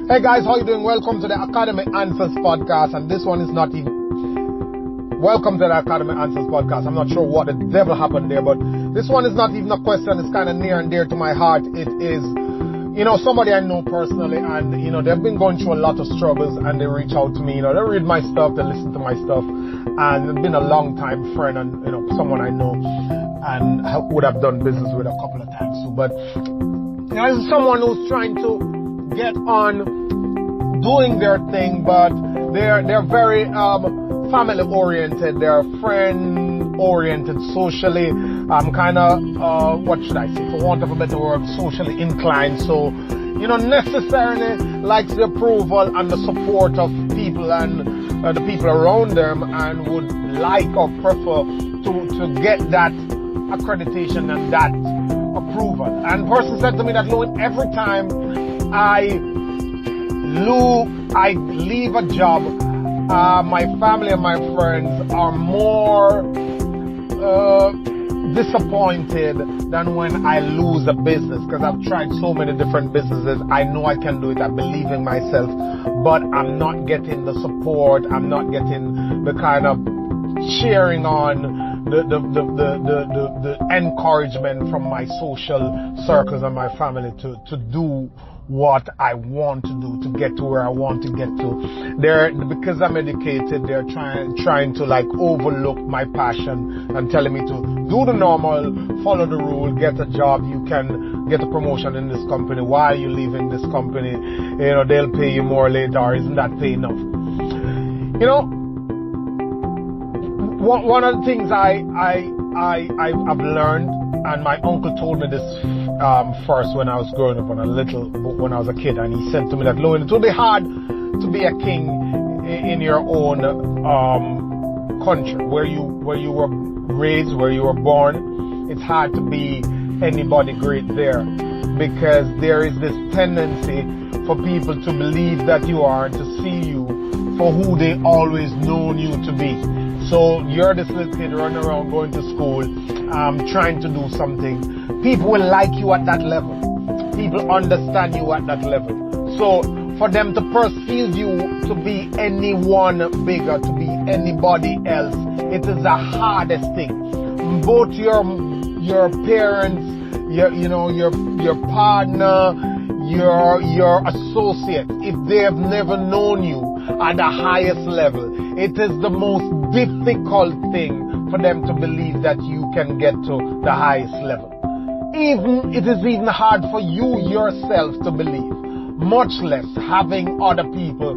Hey guys, how you doing? Welcome to the Academy Answers podcast, and this one is not even... Welcome to the Academy Answers podcast. I'm not sure what the devil happened there, but this one is not even a question. It's kind of near and dear to my heart. It is, somebody I know personally, and, they've been going through a lot of struggles, and they reach out to me. They read my stuff, they listen to my stuff, and they've been a long time friend and, someone I know and would have done business with a couple of times too. But, this is someone who's trying to get on doing their thing, but they're very family oriented, they're friend oriented, socially what should I say, for want of a better word, socially inclined. So necessarily likes the approval and the support of people and the people around them, and would like or prefer to get that accreditation and that approval. And person said to me that, Lewin, every time I leave a job, my family and my friends are more disappointed than when I lose a business, because I've tried so many different businesses. I know I can do it. I believe in myself, but I'm not getting the support. I'm not getting the kind of cheering on, the encouragement from my social circles and my family to do what I want to do, to get to where I want to get to. Because I'm educated, they're trying to overlook my passion and telling me to do the normal, follow the rule, get a job. You can get a promotion in this company. Why are you leaving this company? They'll pay you more later. Or isn't that pay enough? One of the things I've learned, and my uncle told me this first when I was growing up, when I was a kid, and he said to me that, Lewin, it will be hard to be a king in your own country, where you were raised, where you were born. It's hard to be anybody great there, because there is this tendency for people to believe that you are, and to see you for who they always known you to be. So you're this little kid running around, going to school, trying to do something. People will like you at that level. People understand you at that level. So for them to perceive you to be anyone bigger, to be anybody else, it is the hardest thing. Both your parents, your partner, your associate, if they have never known you at the highest level, it is the most difficult thing for them to believe that you can get to the highest level. It is even hard for you yourself to believe, much less having other people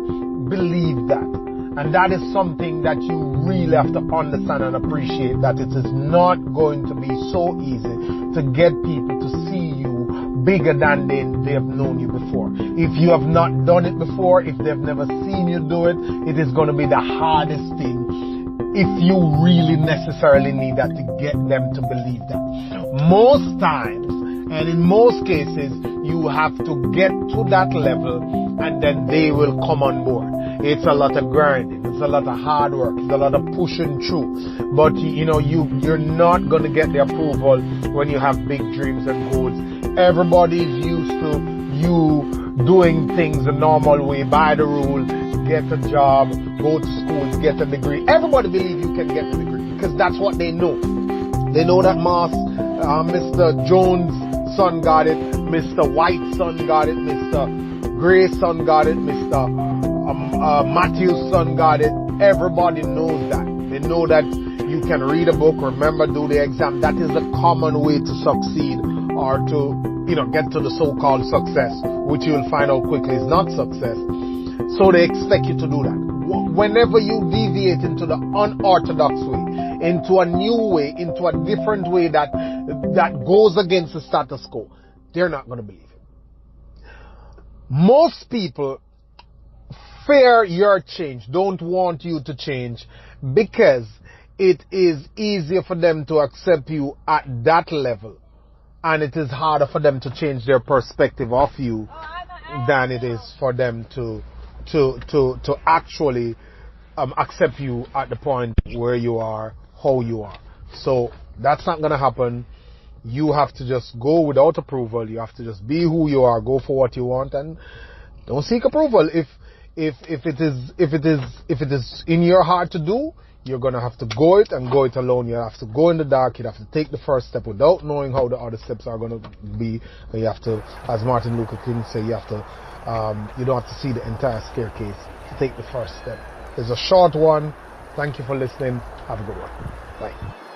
believe that. And that is something that you really have to understand and appreciate, that it is not going to be so easy to get people to see you bigger than they have known you before. If you have not done it before, if they've never seen you do it, it is going to be the hardest thing, if you really necessarily need that, to get them to believe that. Most times, and in most cases, you have to get to that level, and then they will come on board. It's a lot of grinding, it's a lot of hard work, it's a lot of pushing through. But you're not going to get the approval when you have big dreams and goals. Everybody's used to you doing things the normal way, by the rule, get a job, go to school, get a degree. Everybody believes you can get a degree, because that's what they know. They know that Mr. Jones' son got it, Mr. White's son got it, Mr. Gray's son got it, Mr. Matthew's son got it. Everybody knows that. They know that you can read a book, remember, do the exam. That is a common way to succeed, or to get to the so-called success, which you will find out quickly is not success. So they expect you to do that. Whenever you deviate into the unorthodox way, into a new way, into a different way that goes against the status quo, they're not going to believe it. Most people fear your change, don't want you to change, because it is easier for them to accept you at that level, and it is harder for them to change their perspective of you than it is for them to actually accept you at the point where you are, how you are. So that's not going to happen. You have to just go without approval. You have to just be who you are, go for what you want, and Don't seek approval. If it is in your heart to do, you're gonna have to go it and go it alone. You have to go in the dark. You have to take the first step without knowing how the other steps are gonna be. And you have to, as Martin Luther King said, you have to. You don't have to see the entire staircase to take the first step. It's a short one. Thank you for listening. Have a good one. Bye.